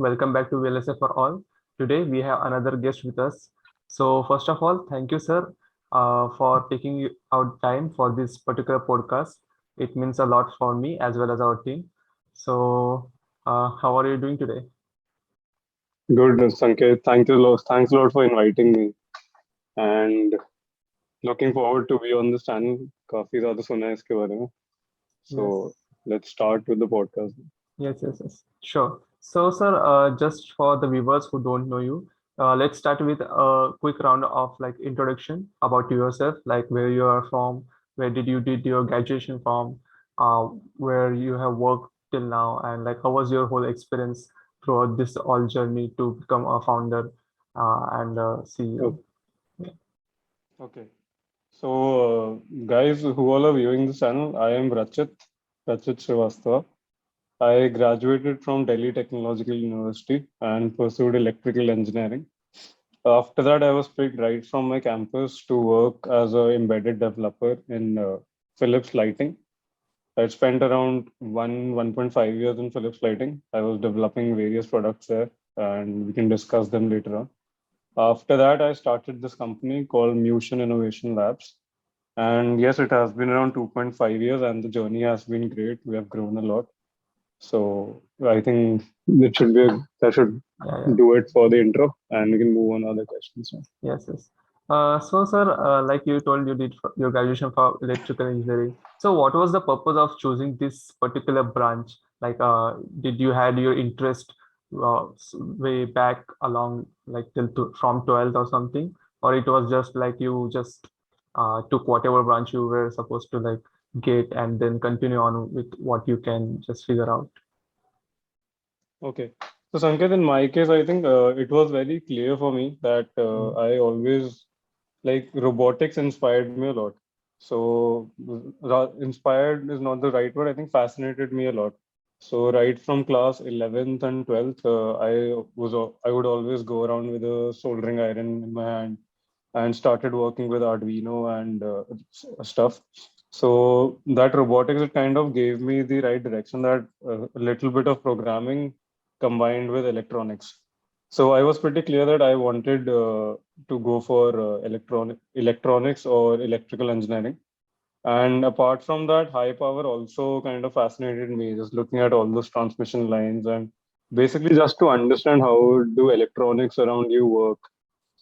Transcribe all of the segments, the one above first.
Welcome back to VLSI for all. Today we have another guest with us. So first of all, thank you, sir, for taking out time for this particular podcast. It means a lot for me as well as our team. So, how are you doing today? Good, Sanket. Thank you, thanks a lot for inviting me, and looking forward to be on this channel. काफी ज़्यादा सुना है इसके बारे में. So Yes. let's start with the podcast. Yes. Sure. So, sir, just for the viewers who don't know you, let's start with a quick round of like introduction about yourself, like where you are from, where did you did your graduation from, where you have worked till now, and like how was your whole experience throughout this all journey to become a founder and CEO. Okay. Okay. So, guys who all are viewing this channel, I am Rachit Srivastava. I graduated from Delhi Technological University and pursued electrical engineering. After that, I was picked right from my campus to work as an embedded developer in Philips Lighting. I spent around 1.5 years in Philips Lighting. I was developing various products there, and we can discuss them later on. After that, I started this company called MUSHIN Innovation Labs. And yes, it has been around 2.5 years, and the journey has been great. We have grown a lot. So I think that should Yeah. do it for the intro, and we can move on to other questions. Yes. So, sir, like you told, you did your graduation for electrical engineering. So, what was the purpose of choosing this particular branch? Like, did you had your interest way back along, like from 12th or something, or it was just like you just took whatever branch you were supposed to like get and then continue on with what you can just figure out? Okay. So, Sanket, in my case, I think it was very clear for me that Mm. I always like robotics inspired me a lot. So, inspired is not the right word. I think fascinated me a lot. So, right from class 11th and 12th, I would always go around with a soldering iron in my hand and started working with Arduino and stuff. So that robotics, it kind of gave me the right direction, that a little bit of programming combined with electronics. So I was pretty clear that I wanted to go for electronics or electrical engineering. And apart from that, high power also kind of fascinated me, just looking at all those transmission lines and basically just to understand how do electronics around you work.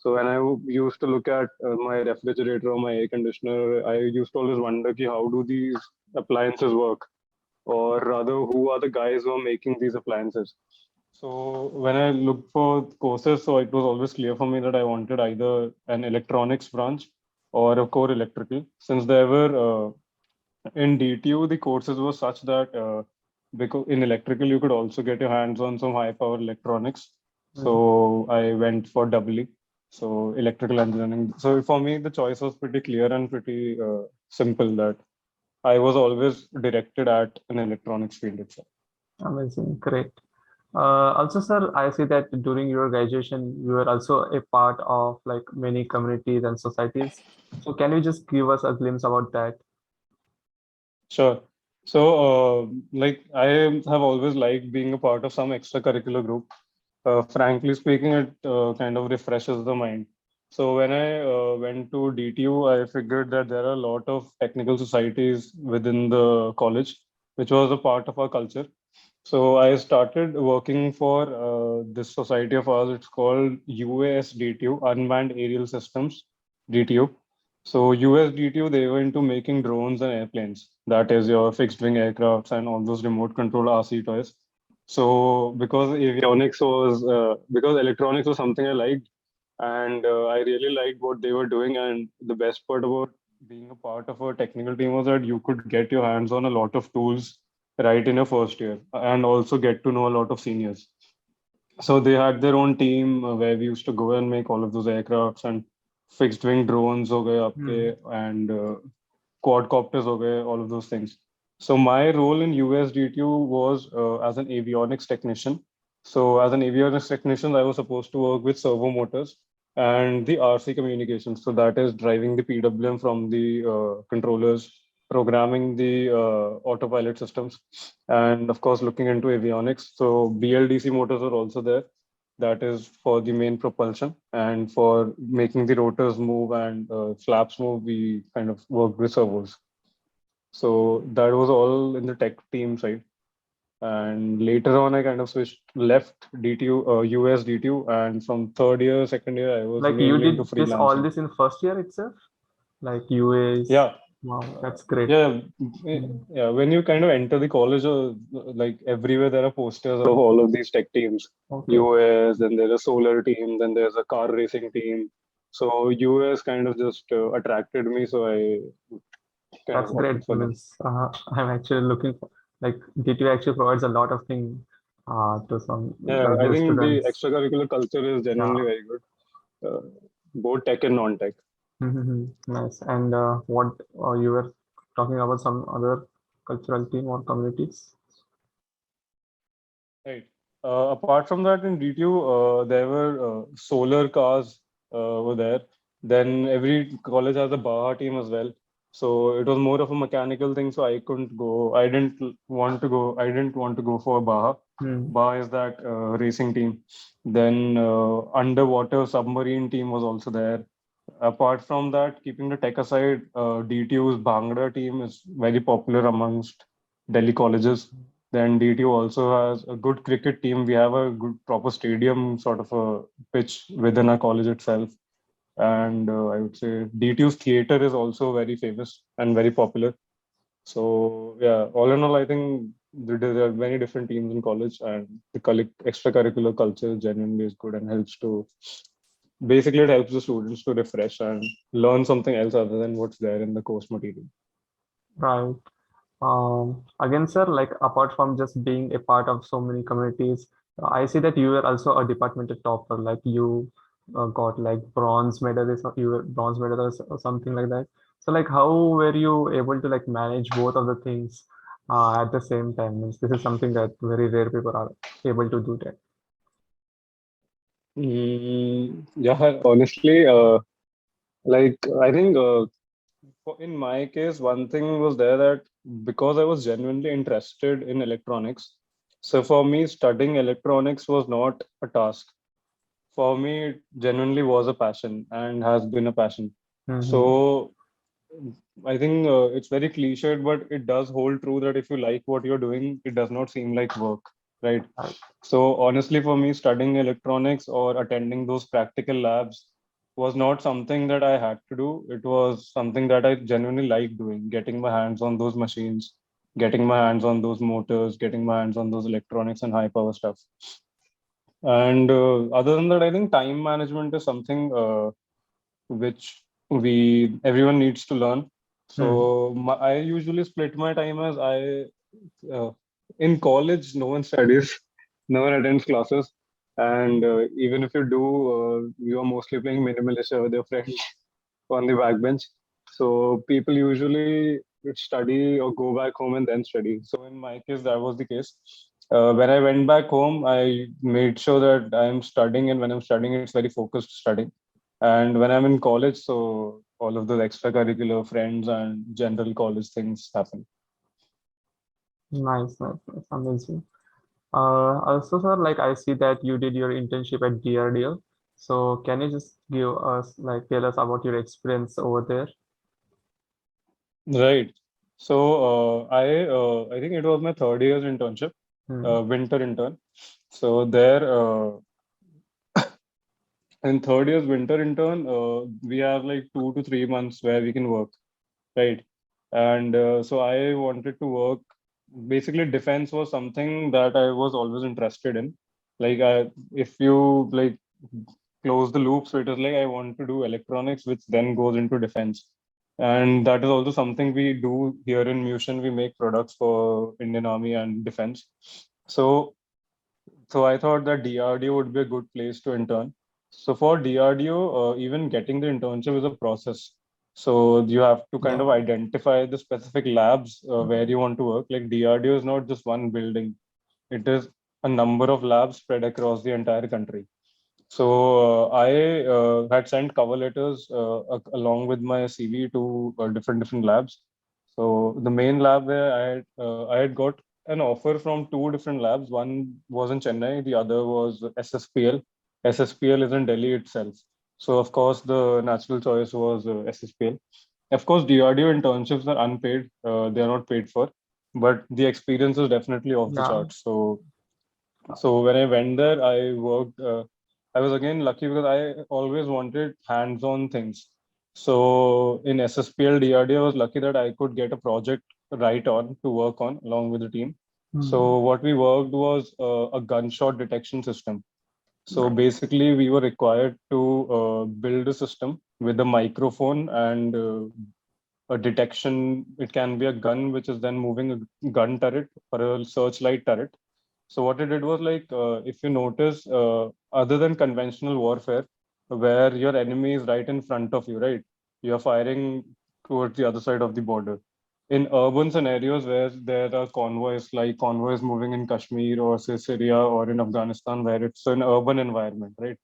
So when used to look at my refrigerator or my air conditioner, I used to always wonder ki how do these appliances work, or rather, who are the guys who are making these appliances? So when I looked for courses, so it was always clear for me that I wanted either an electronics branch or a core electrical. Since there were in DTU, the courses were such that because in electrical you could also get your hands on some high power electronics. Mhm. So I went for doubly, so electrical engineering. So for me, the choice was pretty clear and pretty simple, that I was always directed at an electronics field itself. Amazing, great. Also, sir, I see that during your graduation, you were also a part of like many communities and societies. So, can you just give us a glimpse about that? Sure. So, like I have always liked being a part of some extracurricular group. Frankly speaking, it kind of refreshes the mind. So when I went to DTU, I figured that there are a lot of technical societies within the college, which was a part of our culture. So I started working for this society of ours. It's called UASDTU, Unmanned Aerial Systems, DTU. So USDTU, they were into making drones and airplanes. That is your fixed wing aircrafts and all those remote control RC toys. So because electronics was something I liked, and I really liked what they were doing. And the best part about being a part of a technical team was that you could get your hands on a lot of tools right in your first year, and also get to know a lot of seniors. So they had their own team where we used to go and make all of those aircrafts and fixed wing drones ho gaye aapke, Hmm. and quadcopters ho gaye, all of those things. So my role in USDTU was as an avionics technician. So as an avionics technician, I was supposed to work with servo motors and the RC communications. So that is driving the PWM from the controllers programming the autopilot systems, and of course looking into avionics. So BLDC motors are also there. That is for the main propulsion, and for making the rotors move and flaps move, we kind of worked with servos. So that was all in the tech team side. And later on, I kind of switched left DTU, US DTU, and from third year, second year, I was Like you mainly into did this all freelancing. this in first year itself? Like UAs. Yeah, Wow, that's great. yeah, Mm. yeah. When you kind of enter the college, like everywhere, there are posters of all of these tech teams. Okay, US, then there's a solar team, then there's a car racing team. So US kind of just attracted me, so I kind that's of great. opted for them. Means I'm actually looking for like DTU actually provides a lot of thing to some Yeah, like I those think the students. extracurricular culture is Yeah. genuinely very good, uh, both tech and non-tech. Nice. And what you were talking about some other cultural team or communities? Right. Apart from that, in DTU, there were solar cars were there. Then every college has a Baja team as well. So it was more of a mechanical thing. So I couldn't go. I didn't want to go. I didn't want to go for Baja. Hmm. Baja is that racing team. Then underwater submarine team was also there. Apart from that, keeping the tech aside, DTU's Bhangra team is very popular amongst Delhi colleges. Then DTU also has a good cricket team. We have a good proper stadium, sort of a pitch within our college itself. And I would say DTU's theater is also very famous and very popular. So yeah, all in all, I think there are many different teams in college, and the extracurricular culture genuinely is good and helps to basically it helps the students to refresh and learn something else other than what's there in the course material. Right. Again, sir, like apart from just being a part of so many communities, I see that you were also a departmental topper. Like you got like bronze medalist, or you were bronze medalist or something like that. So, like, how were you able to like manage both of the things at the same time? Means this is something that very rare people are able to do that. Yeah, honestly, like I think in my case, one thing was there that because I was genuinely interested in electronics, so for me, studying electronics was not a task. For me, it genuinely was a passion and has been a passion. Mm-hmm. So I think it's very cliched, but it does hold true that if you like what you're doing, it does not seem like work, right? Right. So honestly, for me, studying electronics or attending those practical labs was not something that I had to do. It was something that I genuinely liked doing, getting my hands on those machines, getting my hands on those motors, getting my hands on those electronics and high power stuff. And other than that, I think time management is something which we everyone needs to learn. Hmm. So I usually split my time as uh, in college, no one studies, no one attends classes, and even if you do, you are mostly playing minimalist with your friends on the backbench. So people usually study or go back home and then study. So in my case, that was the case. When I went back home, I made sure that I'm studying, and when I'm studying, it's very focused studying. And when I'm in college, so all of those extracurricular friends and general college things happen. Nice, nice, nice, amazing. Also, sir, like I see that you did your internship at DRDO. So can you just give us like tell us about your experience over there? Right. So I think it was my third year's internship, Hmm. winter intern. So there in third year's winter intern, we have like 2 to 3 months where we can work, right? And so I wanted to work. Basically, defense was something that I was always interested in. Like, if you like close the loop, so it is like I want to do electronics, which then goes into defense. And that is also something we do here in MUSHIN. We make products for Indian Army and defense. So so I thought that DRDO would be a good place to intern. So for DRDO, even getting the internship is a process. So you have to kind Yeah. of identify the specific labs where you want to work. Like DRDO is not just one building; it is a number of labs spread across the entire country. So I had sent cover letters along with my CV to different labs. So the main lab where I had got an offer from two different labs. One was in Chennai, the other was SSPL. SSPL is in Delhi itself. So of course the natural choice was SSPL. Of course, DRDO internships are unpaid. They are not paid for, but the experience is definitely off the Yeah. charts. So when I went there, I worked. I was again lucky because I always wanted hands-on things. So in SSPL DRD, I was lucky that I could get a project right on to work on along with the team. Hmm. So what we worked was a gunshot detection system. So Nice. basically, we were required to build a system with a microphone and a detection. It can be a gun which is then moving a gun turret or a searchlight turret. So what it did was like, if you notice, other than conventional warfare, where your enemy is right in front of you, right? You're firing towards the other side of the border. In urban scenarios where there are convoys, like convoys moving in Kashmir or say Syria or in Afghanistan, where it's an urban environment, right?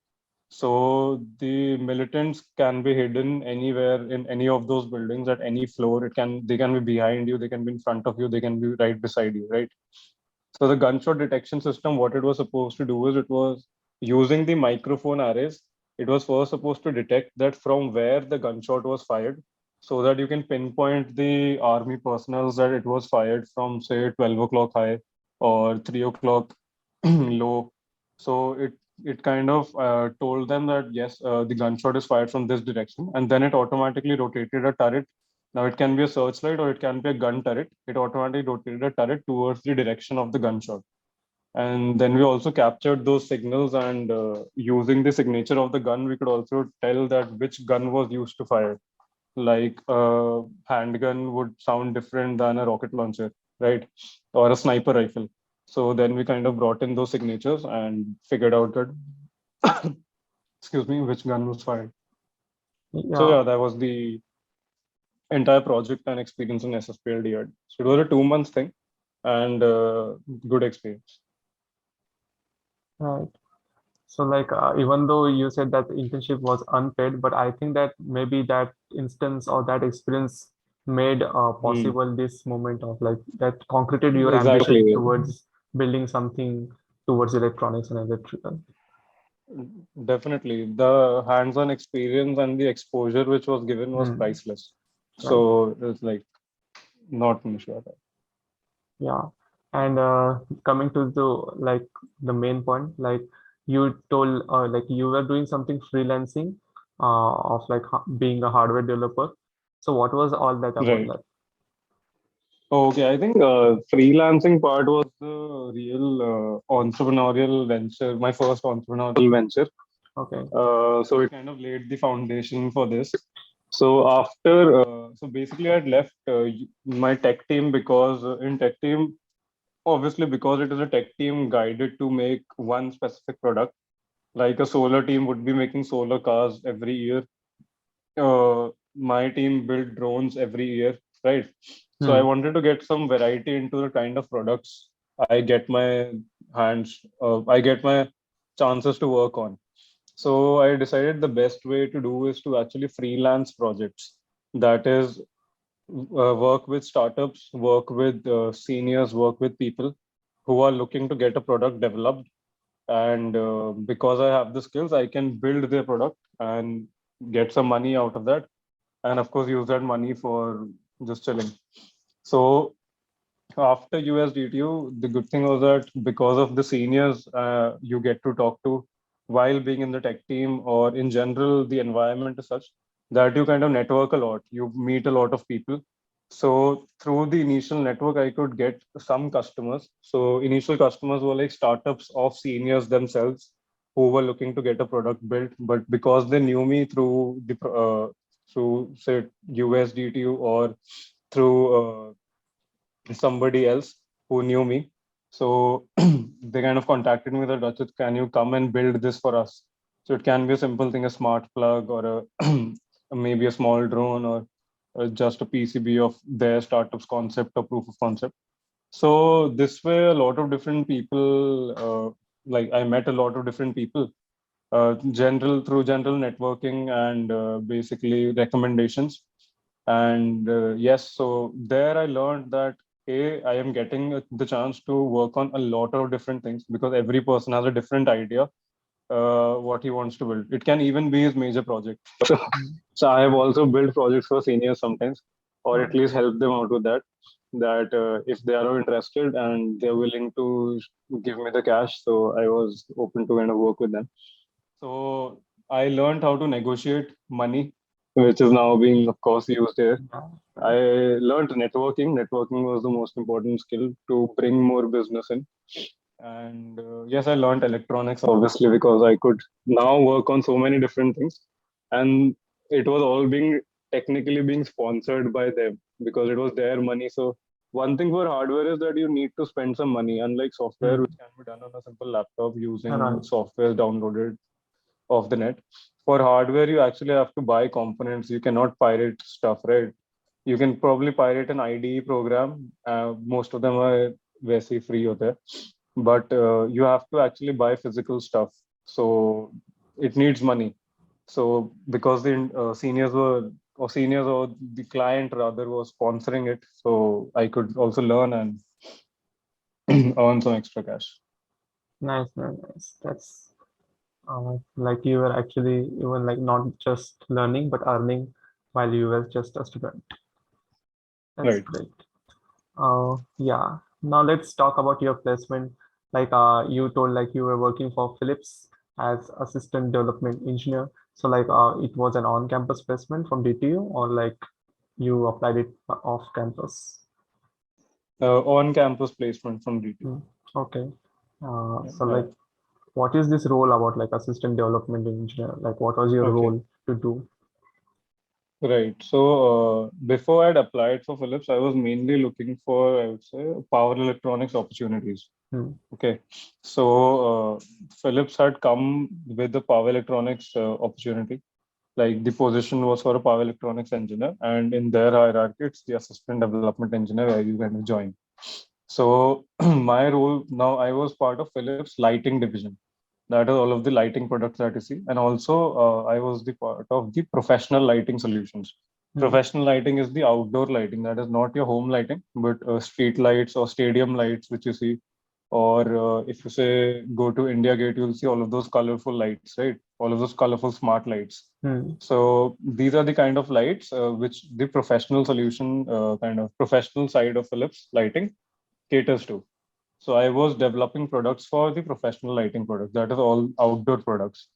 So the militants can be hidden anywhere in any of those buildings at any floor. They can be behind you, they can be in front of you, they can be right beside you, right? So the gunshot detection system, what it was supposed to do is it was using the microphone arrays. It was first supposed to detect that from where the gunshot was fired, so that you can pinpoint the army personnel that it was fired from, say, 12 o'clock high or 3 o'clock low. So it kind of told them that yes, the gunshot is fired from this direction, and then it automatically rotated a turret. Now it can be a searchlight or it can be a gun turret. It automatically rotated a turret towards the direction of the gunshot. And then we also captured those signals, and using the signature of the gun, we could also tell that which gun was used to fire. Like a handgun would sound different than a rocket launcher, right? Or a sniper rifle. So then we kind of brought in those signatures and figured out that, excuse me, which gun was fired. So Yeah. yeah, that was the entire project and experience in SSPLDR. So it was a 2 month thing and good experience. Right. So, like, even though you said that the internship was unpaid, but I think that maybe that instance or that experience made Hmm. possible this moment of like that concreted your ambition Exactly. towards building something towards electronics and electrical. Definitely. The hands-on experience and the exposure which was given was Hmm. priceless. Right. So it's like not an issue at all. Yeah. And coming to the like the main point, like you told like you were doing something freelancing of like being a hardware developer. So what was all that about Right. like? Okay, I think freelancing part was the real entrepreneurial venture, my first entrepreneurial venture. Okay. So it kind of laid the foundation for this. So after, so basically, I'd left my tech team because in tech team, obviously, because it is a tech team guided to make one specific product, like a solar team would be making solar cars every year. My team built drones every year, right? So I Hmm. wanted to get some variety into the kind of products I get my chances to work on. So I decided the best way to do is to actually freelance projects. That is, work with startups, work with seniors, work with people who are looking to get a product developed. And because I have the skills, I can build their product and get some money out of that. And of course, use that money for just chilling. So after USDTU, the good thing was that because of the seniors you get to talk to while being in the tech team, or in general, the environment is such that you kind of network a lot. You meet a lot of people. So through the initial network, I could get some customers. So initial customers were like startups of seniors themselves who were looking to get a product built, but because they knew me through say USDTU or through somebody else who knew me. So they kind of contacted me that, Rachit, can you come and build this for us? So it can be a simple thing, a smart plug or a maybe a small drone or just a PCB of their startup's concept or proof of concept. So this way, a lot of different people, like I met a lot of different people, general through general networking and basically recommendations. And yes, so there I learned that I am getting the chance to work on a lot of different things because every person has a different idea what he wants to build. It can even be his major project. Mm. So I have also built projects for seniors sometimes, or at Oh, least help them out with that. That if they are interested and they're willing to give me the cash, so I was open to kind of work with them. So I learned how to negotiate money, which is now being, of course, used here. yeah, I right. learned networking. Networking was the most important skill to bring more business in. And yes, I learned electronics obviously because I could now work on so many different things. And it was all being technically being sponsored by them because it was their money. So one thing for hardware is that you need to spend some money, unlike software, which Mm. can be done on a simple laptop using Right. software downloaded off the net. For hardware, you actually have to buy components. You cannot pirate stuff, right? You can probably pirate an IDE program. Most of them are वैसे ही free होते हैं, but you have to actually buy physical stuff. So it needs money. So because the seniors or the client rather was sponsoring it, so I could also learn and earn some extra cash. Nice, nice, nice. That's like you were actually even like not just learning but earning while you were just a student. That's Right. great. Yeah. Now let's talk about your placement. Like you told like you were working for Philips as assistant development engineer. So like it was an on-campus placement from DTU or like you applied it off campus. On-campus placement from DT. Hmm. Okay. So Yeah. like what is this role about like assistant development engineer? Like what was your Okay. role to do? Right. So before I'd applied for Philips, I was mainly looking for, I would say, power electronics opportunities. Hmm. Okay. So Philips had come with the power electronics opportunity. Like the position was for a power electronics engineer, and in their hierarchy, it's the assistant development engineer where you kind of join. So my role now, I was part of Philips lighting division. That is all of the lighting products that you see, and also I was the part of the professional lighting solutions. Hmm. Professional lighting is the outdoor lighting, that is not your home lighting, but street lights or stadium lights which you see, or if you say go to India Gate, you'll see all of those colorful lights, right? All of those colorful smart lights. Hmm. So these are the kind of lights which the professional solution, kind of professional side of Philips lighting caters to. So I was developing products for the professional lighting products, that is all outdoor products.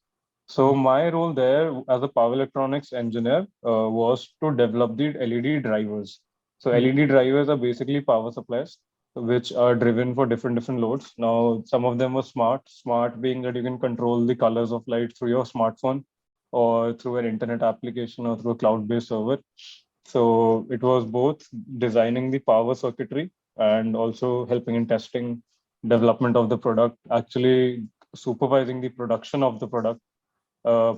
So my role there as a power electronics engineer was to develop the LED drivers. So Hmm. LED drivers are basically power supplies which are driven for different loads. Now some of them were smart being that you can control the colors of light through your smartphone or through an internet application or through a cloud-based server. So it was both designing the power circuitry and also helping in testing, development of the product, actually supervising the production of the product,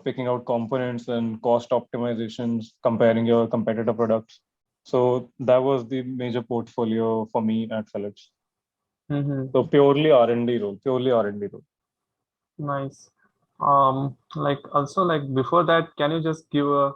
picking out components and cost optimizations, comparing your competitor products. So that was the major portfolio for me at Philips. Hmm. So purely R&D role, purely R&D role. Nice. Like also like before that, can you just give a,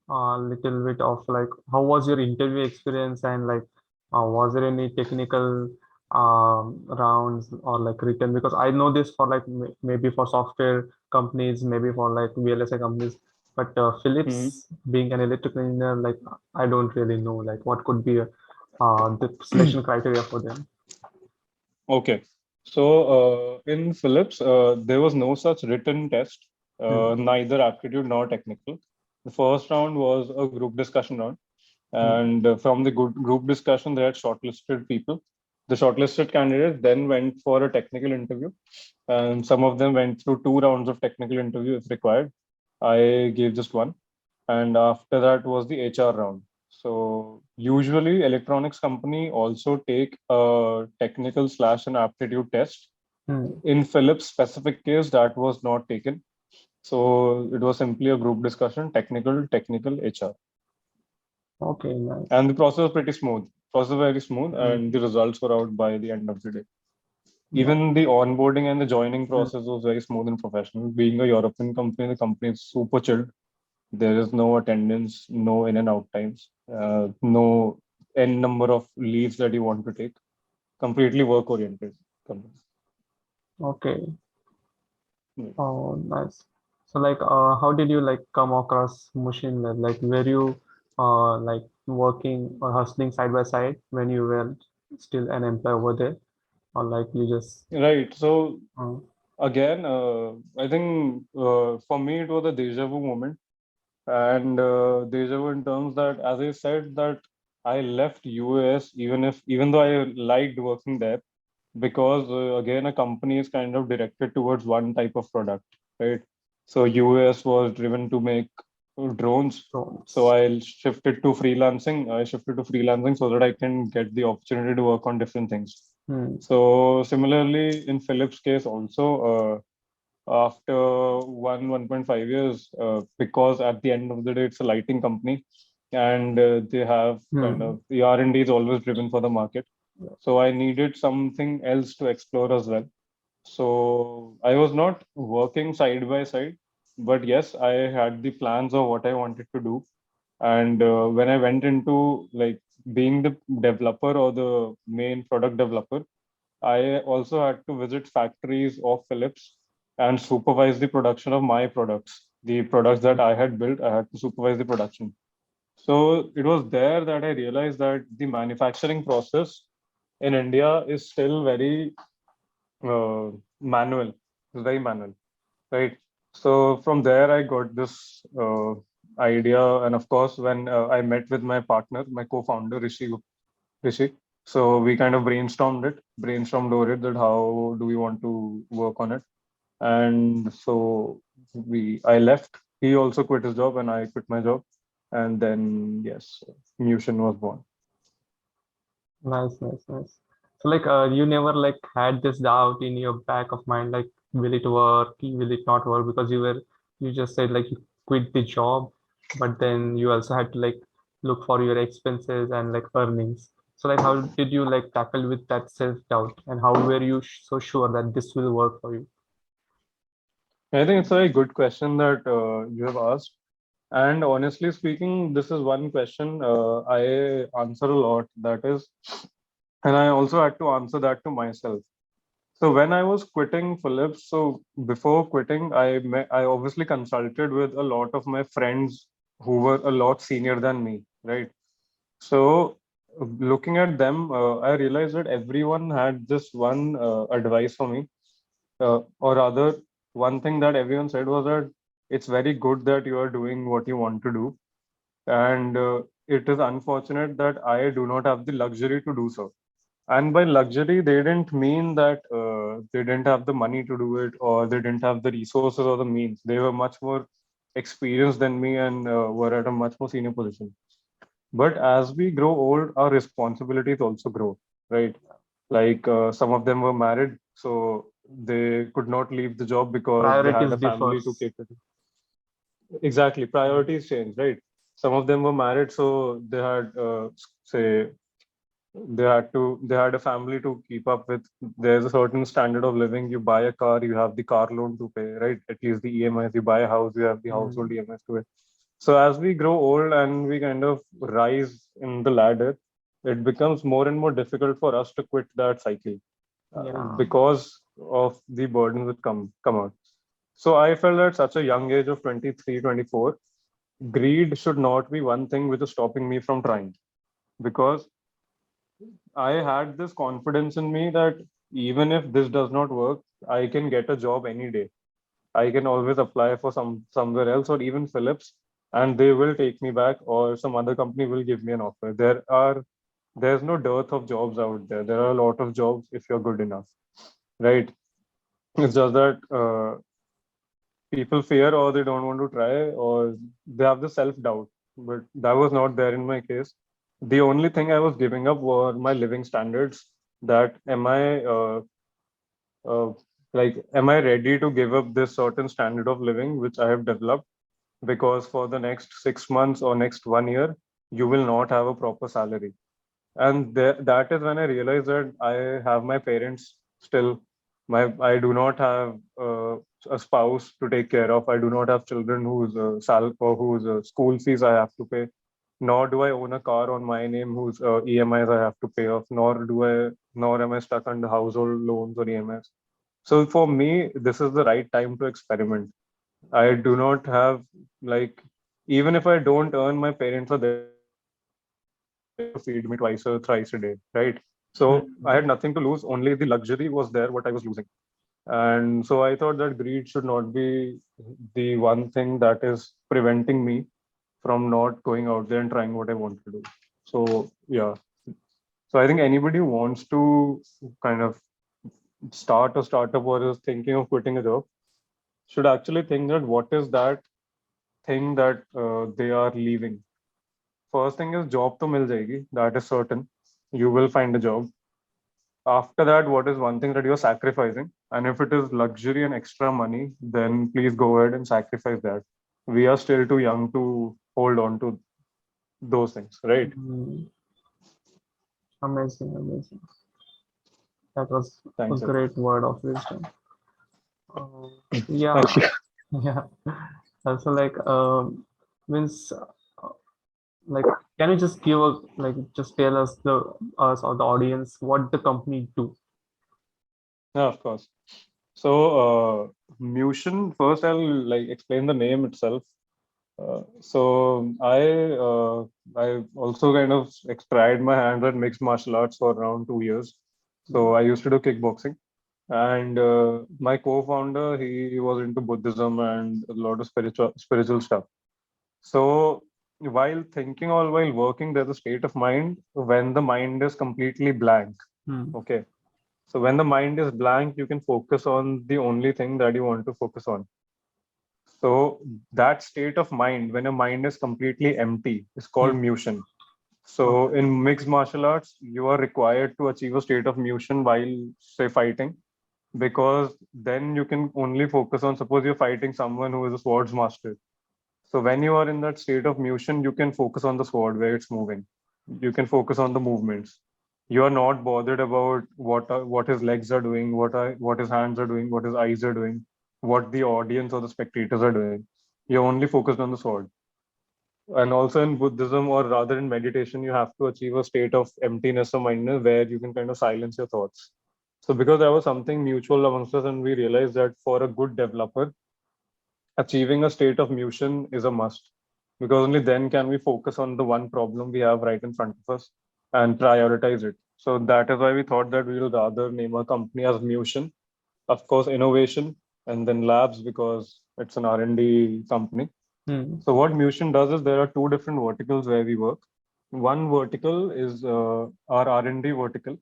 little bit of like how was your interview experience and like was there any technical rounds or like written? Because I know this for like maybe for software companies, maybe for like VLSI companies, but Mhm. Philips being an electrical engineer, like I don't really know like what could be the selection criteria for them. Okay. So in Philips, there was no such written test, Hmm. neither aptitude nor technical. The first round was a group discussion round. Hmm. And from the good group discussion, they had shortlisted people. The shortlisted candidates then went for a technical interview, and some of them went through two rounds of technical interview if required. I gave just one, and after that was the HR round. So usually, electronics company also take a technical slash an aptitude test. Hmm. In Philips' specific case, that was not taken. So it was simply a group discussion, technical, HR. Okay, nice. And the process was pretty smooth. Process was very smooth, Hmm. and the results were out by the end of the day. Nice. Even the onboarding and the joining Hmm. process was very smooth and professional. Being a European company, the company is super chilled. There is no attendance, no in and out times, no n number of leaves that you want to take. Completely work oriented company. Okay. Hmm. Oh, nice. So like, how did you like come across Mushin Lab? Like, were you like working or hustling side by side when you were still an employee over there, or like you just Right. So uh, again, I think for me it was a deja vu moment, and deja vu in terms that, as I said, that I left US even though I liked working there, because again a company is kind of directed towards one type of product, right? So US was driven to make drones. So drones? I shifted to freelancing. I shifted to freelancing so that I can get the opportunity to work on different things. Hmm. So similarly, in Philip's case also, after 1.5 years, because at the end of the day, it's a lighting company, and they have kind Hmm. of the R&D is always driven for the market. So I needed something else to explore as well. So I was not working side by side, but yes, I had the plans of what I wanted to do. And when I went into like being the developer or the main product developer, I also had to visit factories of Philips and supervise the production of my products. The products that I had built, I had to supervise the production. So it was there that I realized that the manufacturing process in India is still very uh, manual. It's very manual, right? So from there, I got this idea, and of course, when I met with my partner, my co-founder Rishi, so we kind of brainstormed over it that how do we want to work on it, and so I left. He also quit his job, and I quit my job, and then yes, MUSHIN was born. Nice, nice, nice. So like, you never like had this doubt in your back of mind, like, will it work? Will it not work? Because you just said like you quit the job, but then you also had to like look for your expenses and like earnings. So like, how did you like tackle with that self-doubt, and how were you so sure that this will work for you? I think it's a very good question that you have asked. And honestly speaking, this is one question I answer a lot. That is, and I also had to answer that to myself. So when I was quitting Philips, so before quitting, I obviously consulted with a lot of my friends who were a lot senior than me, right? So looking at them, I realized that everyone had this one advice for me, or rather, one thing that everyone said was that it's very good that you are doing what you want to do, and it is unfortunate that I do not have the luxury to do so. And by luxury, they didn't mean that they didn't have the money to do it or they didn't have the resources or the means. They were much more experienced than me and were at a much more senior position. But as we grow old, our responsibilities also grow, right? Like some of them were married, so they could not leave the job because they had Priorities a family to differs. cater to. Exactly, priorities change, right? Some of them were married, so they had, say, they had a family to keep up with. There's a certain standard of living. You buy a car, you have the car loan to pay, right? At least the EMIs. You buy a house, you have the household Mm, EMIs to pay. So as we grow old and we kind of rise in the ladder, it becomes more and more difficult for us to quit that cycle yeah, because of the burdens that come out. So I felt at such a young age of 23, 24, greed should not be one thing which is stopping me from trying, because I had this confidence in me that even if this does not work, I can get a job any day. I can always apply for somewhere else or even Philips, and they will take me back, or some other company will give me an offer. There's no dearth of jobs out there. There are a lot of jobs if you're good enough, right? It's just that people fear or they don't want to try or they have the self doubt. But that was not there in my case. The only thing I was giving up were my living standards. That uh, am I ready to give up this certain standard of living which I have developed? Because for the next 6 months or next 1 year, you will not have a proper salary. And that is when I realized that I have my parents still. I do not have a spouse to take care of. I do not have children whose or whose school fees I have to pay. Nor do I own a car on my name whose EMIs I have to pay off. Nor am I stuck under household loans or EMIs. So for me, this is the right time to experiment. I do not have, like, even if I don't earn, my parents are there to feed me twice or thrice a day, right? So I had nothing to lose. Only the luxury was there, what I was losing. And so I thought that greed should not be the one thing that is preventing me from not going out there and trying what I want to do. So yeah. So I think anybody who wants to kind of start a startup or is thinking of quitting a job should actually think that what is that thing that they are leaving. First thing is job to mil jayegi, that is certain. You will find a job. After that, what is one thing that you're sacrificing? And if it is luxury and extra money, then please go ahead and sacrifice that. We are still too young to hold on to those things, right? Mm, amazing, amazing. That was a Thanks, Abhi. great word of wisdom. Uh, yeah, Thank you. yeah. Also, like, means, like, can you just give a like, just tell us or the audience what the company do? Yeah, of course. So, MUSHIN, first I'll like explain the name itself. I also kind of tried my hands at mixed martial arts for around 2 years. Mm, So I used to do kickboxing. And my co-founder, he was into Buddhism and a lot of spiritual stuff. So while working, there's a state of mind when the mind is completely blank. mm, Okay. So when the mind is blank, you can focus on the only thing that you want to focus on. So that state of mind, when your mind is completely empty, is called mm. mushin. So Okay. in mixed martial arts, you are required to achieve a state of mushin while, say, fighting, because then you can only focus on, suppose you're fighting someone who is a swords master. So when you are in that state of motion, you can focus on the sword where it's moving. You can focus on the movements. You are not bothered about what his legs are doing, what his hands are doing, what his eyes are doing, what the audience or the spectators are doing. You're only focused on the sword. And also in Buddhism, or rather in meditation, you have to achieve a state of emptiness or mindness where you can kind of silence your thoughts. So because there was something mutual amongst us, and we realized that for a good developer, achieving a state of motion is a must, because only then can we focus on the one problem we have right in front of us and prioritize it. So that is why we thought that we will rather name our company as Motion, of course, innovation, and then labs because it's an R&D company. Mm, So what Motion does is there are two different verticals where we work. One vertical is our R&D vertical,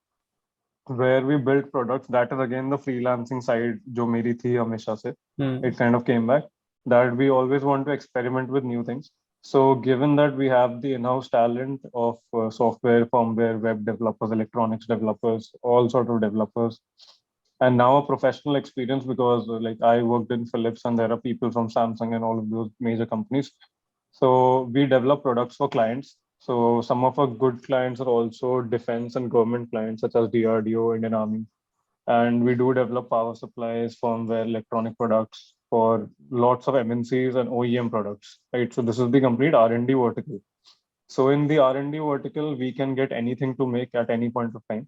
where we build products. That is again the freelancing side, jo meri thi hamesha se. mm, It kind of came back that we always want to experiment with new things. So given that we have the in-house talent of software, firmware, web developers, electronics developers, all sort of developers, and now a professional experience because like I worked in Philips and there are people from Samsung and all of those major companies. So we develop products for clients. So some of our good clients are also defense and government clients such as DRDO, Indian Army. And we do develop power supplies, firmware, electronic products for lots of MNCs and OEM products, right? So this is the complete R&D vertical. So in the R&D vertical, we can get anything to make at any point of time.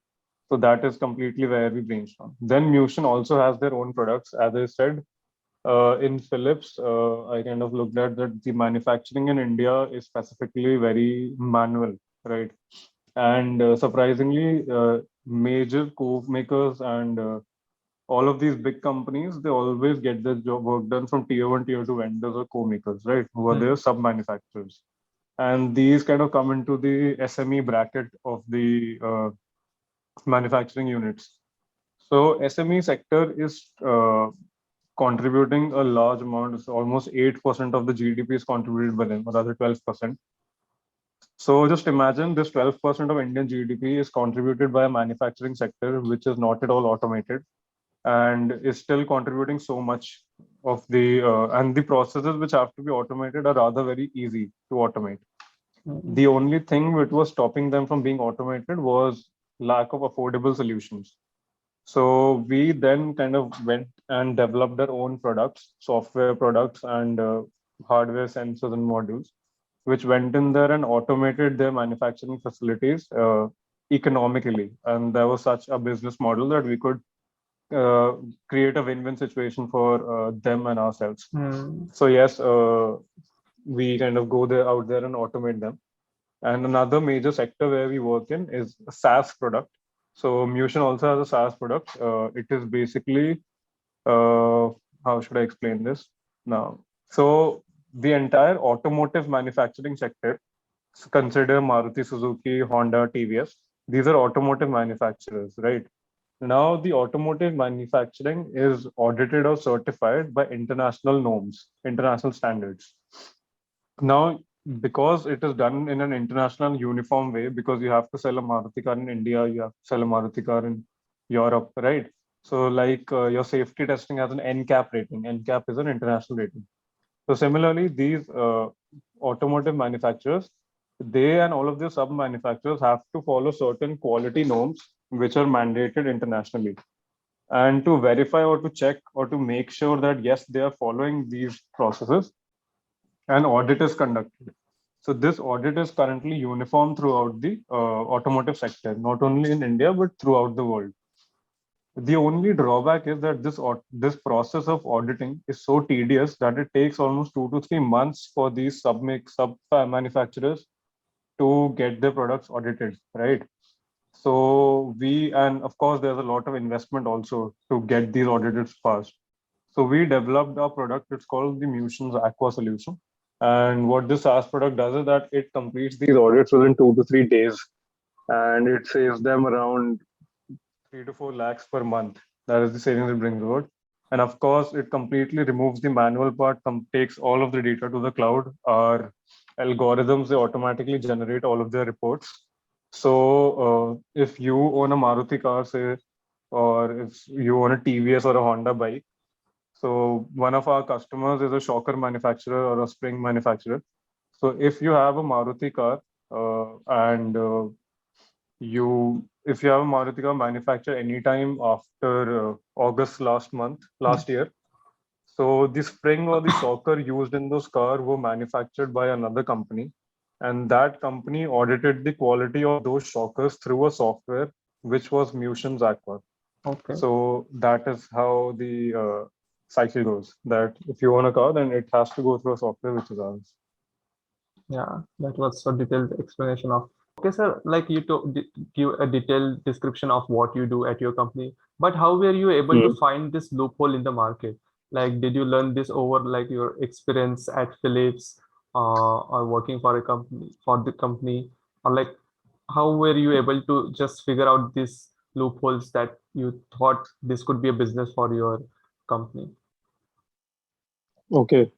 So that is completely where we brainstorm. Then Motion also has their own products. As I said, in Philips, I kind of looked at that the manufacturing in India is specifically very manual, right? And surprisingly, major co-makers and all of these big companies, they always get their job work done from tier one, tier two vendors or co-makers, right? Who are mm, their sub-manufacturers. And these kind of come into the SME bracket of the manufacturing units. So SME sector is contributing a large amount. It's almost 8% of the GDP is contributed by them, or rather 12%. So just imagine this 12% of Indian GDP is contributed by a manufacturing sector, which is not at all automated and is still contributing so much of and the processes which have to be automated are rather very easy to automate. mm, The only thing which was stopping them from being automated was lack of affordable solutions. So we then kind of went and developed our own products, software products, and hardware sensors and modules, which went in there and automated their manufacturing facilities economically. And there was such a business model that we could uh, create a win-win situation for them and ourselves. Hmm. So yes, we kind of go there out there and automate them. And another major sector where we work in is a SaaS product. So MUSHIN also has a SaaS product. It is basically how should I explain this now? So the entire automotive manufacturing sector, consider Maruti Suzuki, Honda, TVS. These are automotive manufacturers, right? Now, the automotive manufacturing is audited or certified by international norms, international standards. Now, because it is done in an international uniform way, because you have to sell a Maruti car in India, you have to sell a Maruti car in Europe, right? So, like your safety testing has an NCAP rating. NCAP is an international rating. So, similarly, these automotive manufacturers, they and all of the sub manufacturers have to follow certain quality norms which are mandated internationally. And to verify or to check or to make sure that yes, they are following these processes, an audit is conducted. So this audit is currently uniform throughout the automotive sector, not only in India but throughout the world. The only drawback is that this process of auditing is so tedious that it takes almost 2 to 3 months for these sub manufacturers to get their products audited, right? So and of course, there's a lot of investment also to get these audited fast. So we developed a product. It's called the Mushin's Aqua Solution. And what this SaaS product does is that it completes these audits within 2 to 3 days, and it saves them around 3 to 4 lakhs per month. That is the savings it brings about. And of course, it completely removes the manual part, takes all of the data to the cloud. Our algorithms, they automatically generate all of their reports. So if you own a Maruti car, say, or if you own a TVS or a Honda bike, so one of our customers is a shocker manufacturer or a spring manufacturer. So if you have a Maruti car and if you have a Maruti car manufactured anytime after August last year, so the spring or the shocker used in those cars were manufactured by another company, and that company audited the quality of those shockers through a software which was Mushin's Aqua. Okay. So that is how the cycle goes. That if you own a car, then it has to go through a software which is ours. Yeah, that was a detailed explanation of. Okay, sir, like you give a detailed description of what you do at your company, but how were you able to Hmm. find this loophole in the market? Like, did you learn this over like your experience at Philips, or working for a company for the company, or like how were you able to just figure out these loopholes that you thought this could be a business for your company? Okay.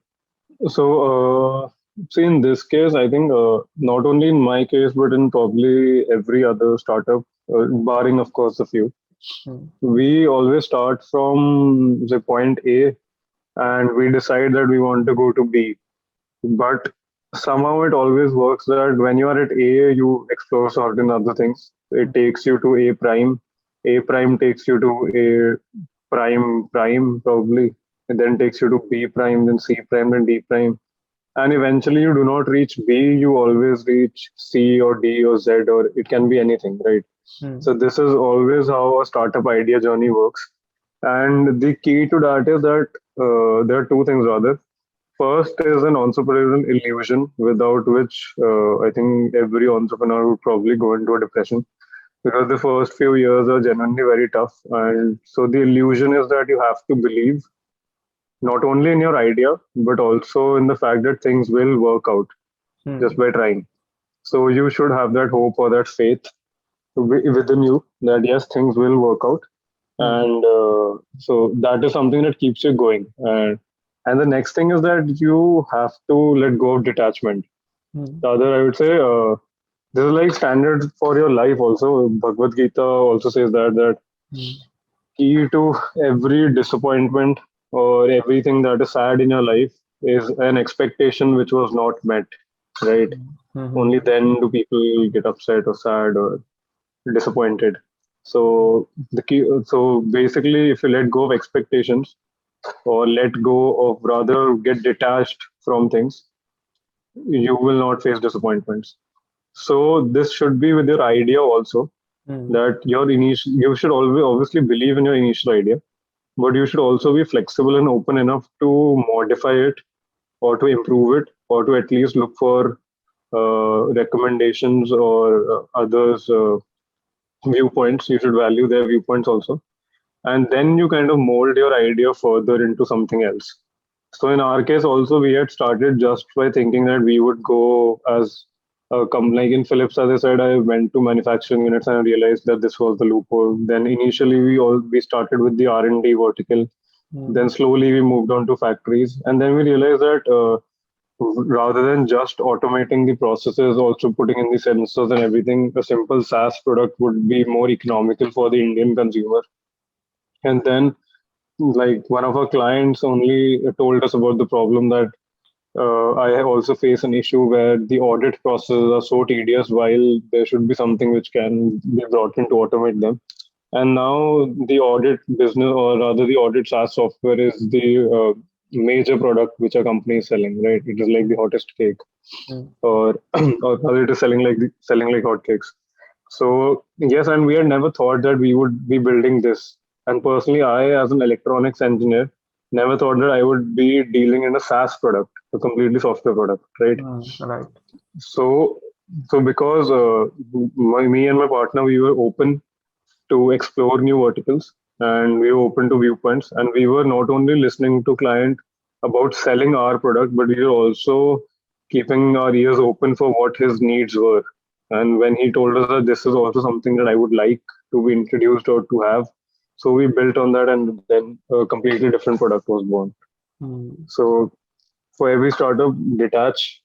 So, see, in this case, I think not only in my case, but in probably every other startup, barring, of course, a few, Hmm. we always start from the point A and we decide that we want to go to B. But somehow it always works that when you are at A, you explore certain other things. It takes you to A prime. A prime takes you to A prime, probably. It then takes you to B prime, then C prime, then D prime. And eventually you do not reach B, you always reach C or D or Z, or it can be anything, right? Hmm. So this is always how a startup idea journey works. And the key to that is that there are two things rather. First is an entrepreneurial illusion, without which I think every entrepreneur would probably go into a depression because the first few years are genuinely very tough. And so the illusion is that you have to believe not only in your idea, but also in the fact that things will work out just Hmm. by trying. So you should have that hope or that faith within you that yes, things will work out. Hmm. And so that is something that keeps you going. And the next thing is that you have to let go of detachment. Hmm. The other, I would say, this is like standard for your life also. Bhagavad Gita also says that Hmm. key to every disappointment or everything that is sad in your life is an expectation which was not met, right? Hmm. Hmm. Only then do people get upset or sad or disappointed. So the key, so basically, if you let go of expectations or let go of rather get detached from things, you will not face disappointments. So this should be with your idea also, Mm, that your initial you should always obviously believe in your initial idea, but you should also be flexible and open enough to modify it or to improve it or to at least look for recommendations or others viewpoints. You should value their viewpoints also, and then you kind of mold your idea further into something else. So in our case also, we had started just by thinking that we would go as like in Philips, as I said, I went to manufacturing units and I realized that this was the loophole. Then initially we started with the R&D vertical. mm, Then slowly we moved on to factories, and then we realized that rather than just automating the processes, also putting in the sensors and everything, a simple SaaS product would be more economical for the Indian consumer. And then, like one of our clients only told us about the problem that I also face an issue where the audit processes are so tedious while there should be something which can be brought in to automate them. And now the audit business, or rather the audit SaaS software, is the major product which a company is selling, right? It is like the hottest cake, mm, or or rather it is selling like hotcakes. So yes, and we had never thought that we would be building this. And personally, I, as an electronics engineer, never thought that I would be dealing in a SaaS product, a completely software product, right? right. So, so because me and my partner, we were open to explore new verticals and we were open to viewpoints, and we were not only listening to client about selling our product, but we were also keeping our ears open for what his needs were. And when he told us that this is also something that I would like to be introduced or to have, so we built on that, and then a completely different product was born. Mm, So for every startup, detach,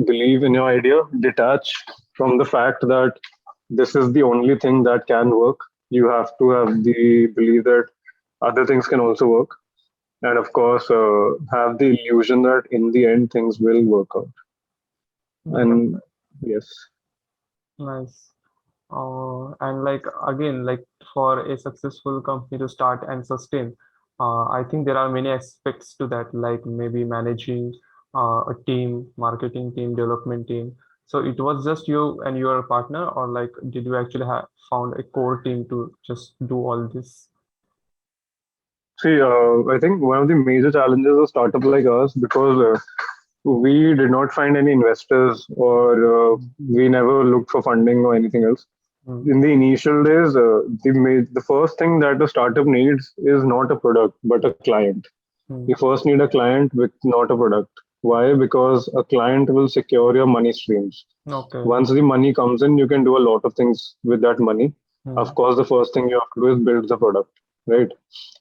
believe in your idea, detach from the fact that this is the only thing that can work. You have to have the belief that other things can also work. And of course, have the illusion that in the end, things will work out. right. And yes. Nice. And like again, like for a successful company to start and sustain, I think there are many aspects to that, like maybe managing a team, marketing team, development team. So it was just you and your partner, or like did you actually have found a core team to just do all this? See, I think one of the major challenges of startup like us, because we did not find any investors, or we never looked for funding or anything else. Mm, In the initial days, the first thing that a startup needs is not a product, but a client. You mm, first need a client with not a product. Why? Because a client will secure your money streams. okay. Once the money comes in, you can do a lot of things with that money. Of Mm, course, the first thing you have to do is build the product, right?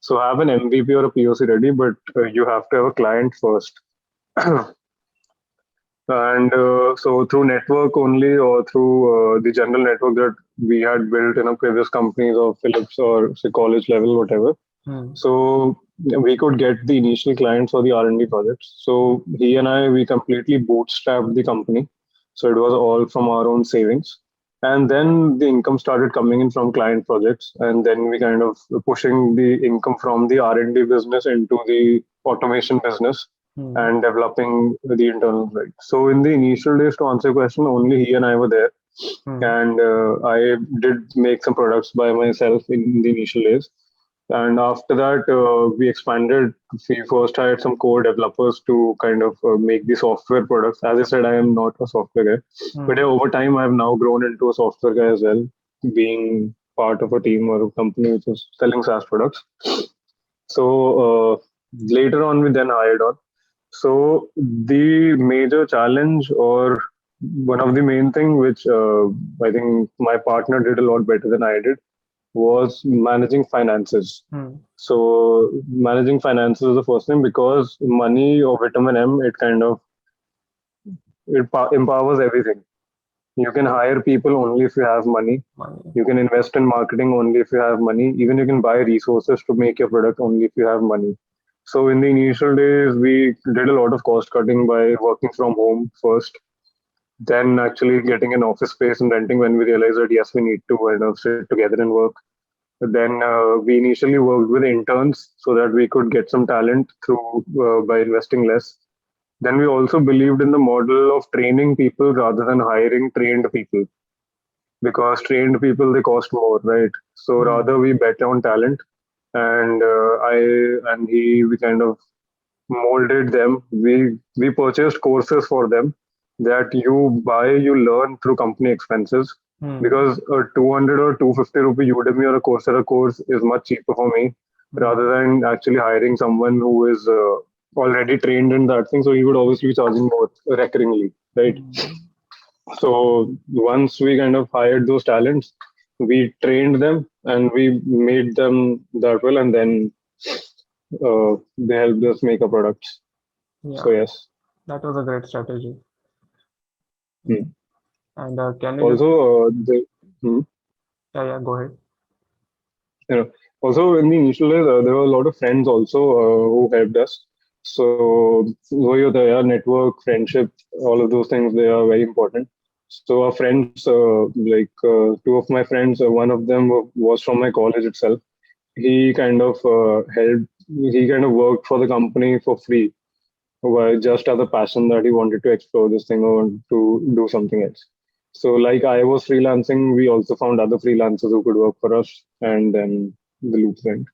So have an MVP or a POC ready, but you have to have a client first. And so through network only, or through the general network that we had built in our previous companies or Philips or say college level, whatever, mm, so we could get the initial clients for the R&D projects. So he and I, we completely bootstrapped the company. So it was all from our own savings. And then the income started coming in from client projects. And then we kind of pushing the income from the R&D business into the automation business mm, and developing the internal side. So in the initial days, to answer your question, only he and I were there. mm, And I did make some products by myself in the initial days, and after that, we expanded. We first hired some core developers to kind of make the software products. As I said, I am not a software guy, but yeah, mm, over time, I've now grown into a software guy as well, being part of a team or a company which is selling SaaS products. So later on, we then hired on. So the major challenge, or one of the main thing which I think my partner did a lot better than I did, was managing finances. mm, So managing finances is the first thing, because money or vitamin M, it kind of empowers everything. You can hire people only if you have money. money. You can invest in marketing only if you have money. Even you can buy resources to make your product only if you have money. So in the initial days, we did a lot of cost cutting by working from home first. then actually getting an office space and renting when we realized that yes, we need to kind of sit together and work. Then we initially worked with interns so that we could get some talent through by investing less. Then we also believed in the model of training people rather than hiring trained people, because trained people they cost more, right? So rather Hmm. we bet on talent, and I and he we kind of molded them. We purchased courses for them that you buy, you learn through company expenses, Hmm. because a 200 or 250 rupee Udemy or a Coursera course is much cheaper for me rather Hmm. than actually hiring someone who is already trained in that thing. So he would obviously be charging more recurringly, right? Hmm. So once we kind of hired those talents, we trained them and we made them that well, and then they helped us make our products. So Yeah, yes. that was a great strategy. Hmm. And can you Also, just, hmm, yeah, yeah, go ahead. you know, also in the initial days, there were a lot of friends also who helped us. So, yeah, network, friendship, all of those things, they are very important. So our friends, two of my friends, one of them was from my college itself. He kind of helped. He kind of worked for the company for free, just as a passion that he wanted to explore this thing or to do something else. So, like I was freelancing, we also found other freelancers who could work for us, and then the loop went.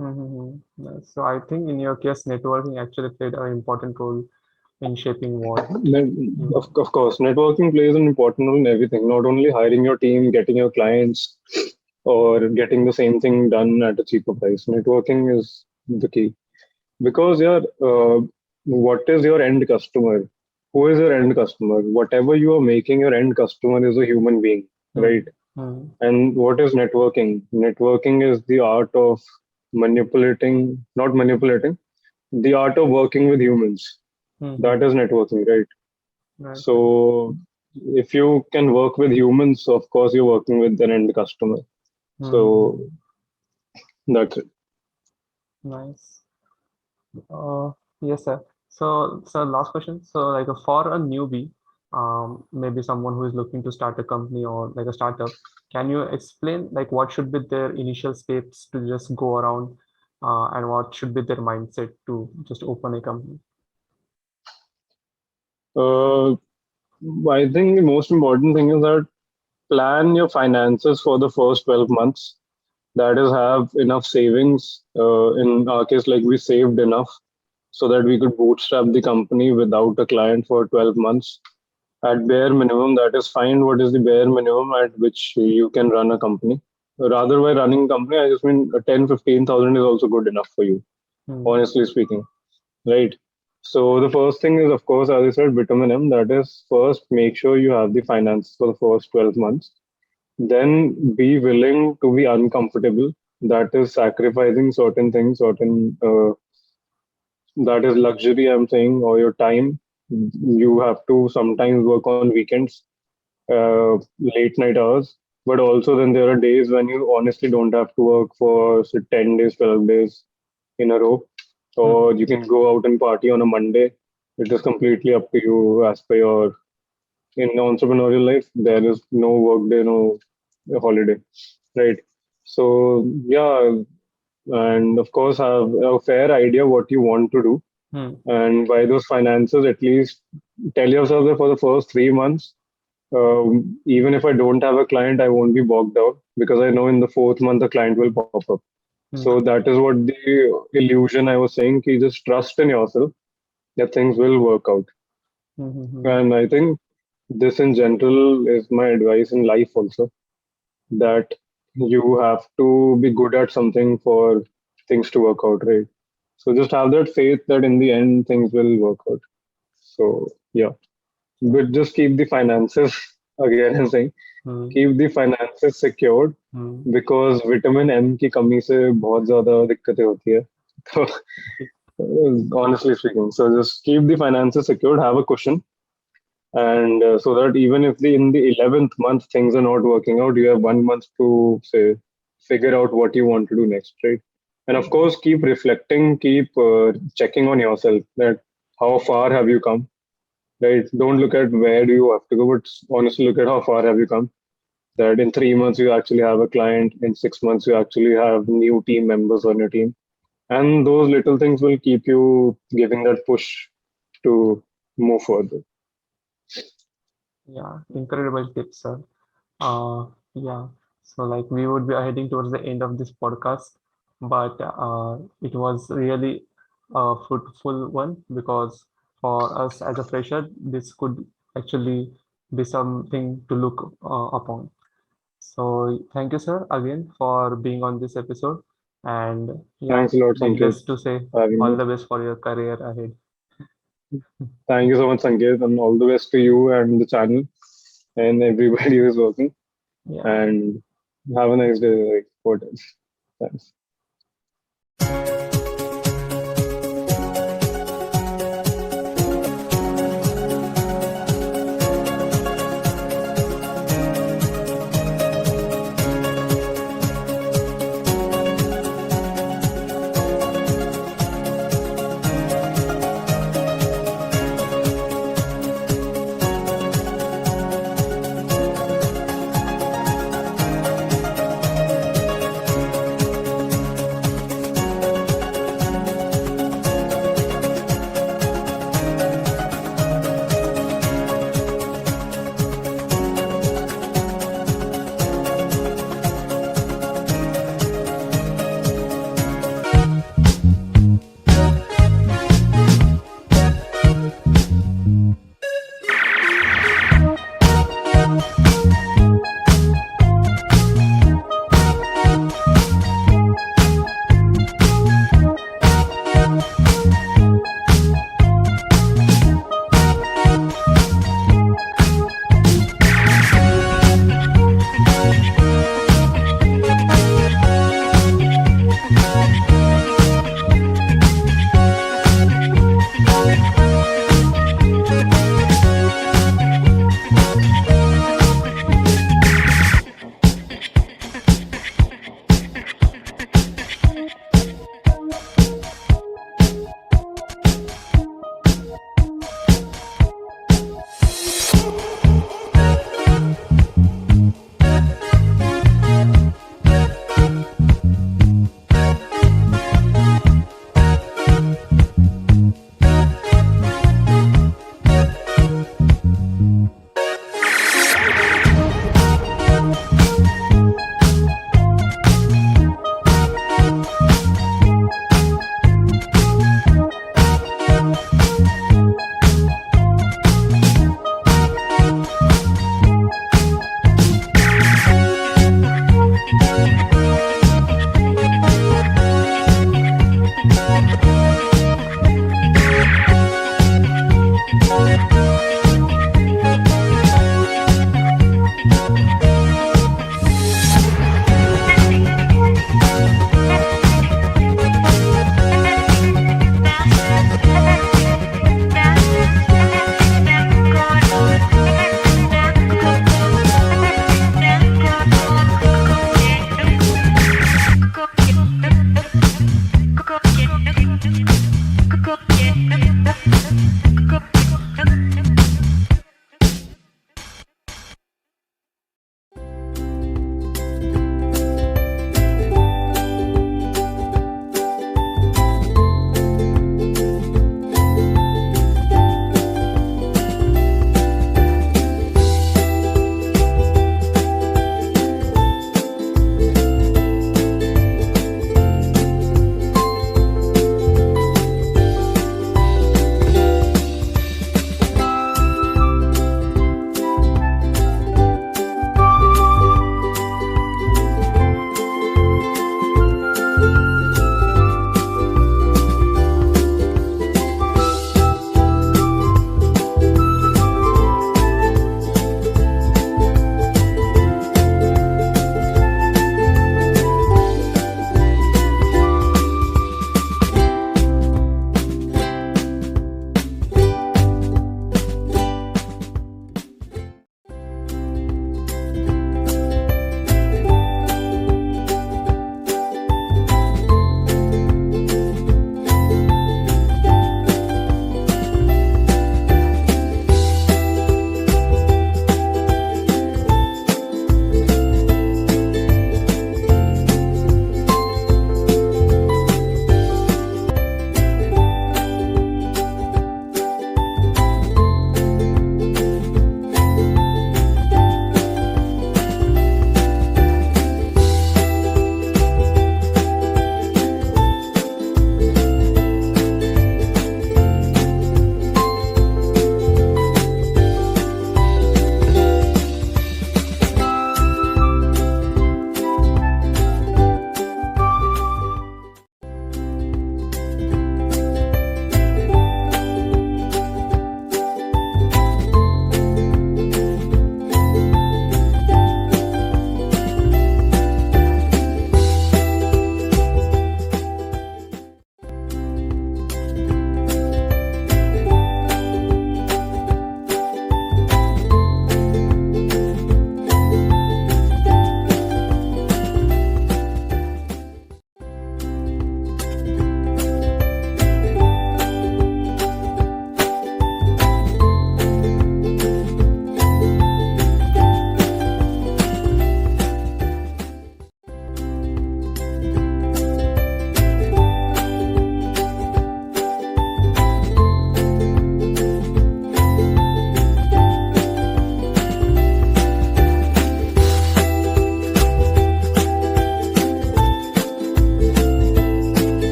Mm-hmm. So I think in your case, networking actually played an important role in shaping what you. Of course, networking plays an important role in everything, not only hiring your team, getting your clients, or getting the same thing done at a cheaper price. Networking is the key. Because what is your end customer? Who is your end customer? Whatever you are making, your end customer is a human being, right? Hmm. Hmm. And what is networking? Networking is the art of not manipulating, the art of working with humans. Hmm. That is networking, right? Right, right. So if you can work with humans, of course you're working with an end customer. So Hmm. that's it. Nice. Uh, yes, sir. So last question. So, like for a newbie, maybe someone who is looking to start a company or like a startup, can you explain like what should be their initial steps to just go around, and what should be their mindset to just open a company? Uh, I think the most important thing is that plan your finances for the first 12 months. That is, have enough savings. In our case, like we saved enough so that we could bootstrap the company without a client for 12 months. At bare minimum, that is, find what is the bare minimum at which you can run a company. Rather, by running a company, I just mean 10, 15,000 is also good enough for you, Hmm. honestly speaking, right? So the first thing is, of course, as I said, vitamin M. That is, first, make sure you have the finances for the first 12 months. Then be willing to be uncomfortable. That is sacrificing certain things, certain that is luxury, I'm saying, or your time. You have to sometimes work on weekends, late night hours. But also, then there are days when you honestly don't have to work for say, 10 days, 12 days in a row. Or Hmm. you can go out and party on a Monday. It is completely up to you as per your. In entrepreneurial life, there is no work day, no holiday, right? So, yeah, and of course, have a fair idea what you want to do. Hmm. And by those finances, at least tell yourself that for the first 3 months, even if I don't have a client, I won't be bogged down because I know in the fourth month the client will pop up. Hmm. So that is what the illusion I was saying. You just trust in yourself that things will work out. Hmm. Hmm. And I think this in general is my advice in life also, that you have to be good at something for things to work out, right? So just have that faith that in the end things will work out. So yeah, Yeah. but just keep the finances again. I'm saying Hmm. keep the finances secured, Hmm. because vitamin M की कमी से बहुत ज्यादा दिक्कतें होती है. तो honestly speaking, so just keep the finances secured, have a cushion, and so that even if in the 11th month things are not working out, you have 1 month to say figure out what you want to do next, right? And of course, keep reflecting, keep checking on yourself that how far have you come, right? Don't look at where do you have to go, but honestly look at how far have you come. That in 3 months you actually have a client, in 6 months you actually have new team members on your team, and those little things will keep you giving that push to move further. Yeah, incredible tips, sir. Yeah, so like we would be heading towards the end of this podcast, but it was really a fruitful one because for us as a fresher, this could actually be something to look upon. So thank you, sir, again for being on this episode, and yeah, Thanks a lot, Sanket, needless to say, for having all me. the best for your career ahead. Thank you so much, Sanket, and all the best to you and the channel and everybody who's working. Yeah. And have a nice day. Like, what else? Thanks.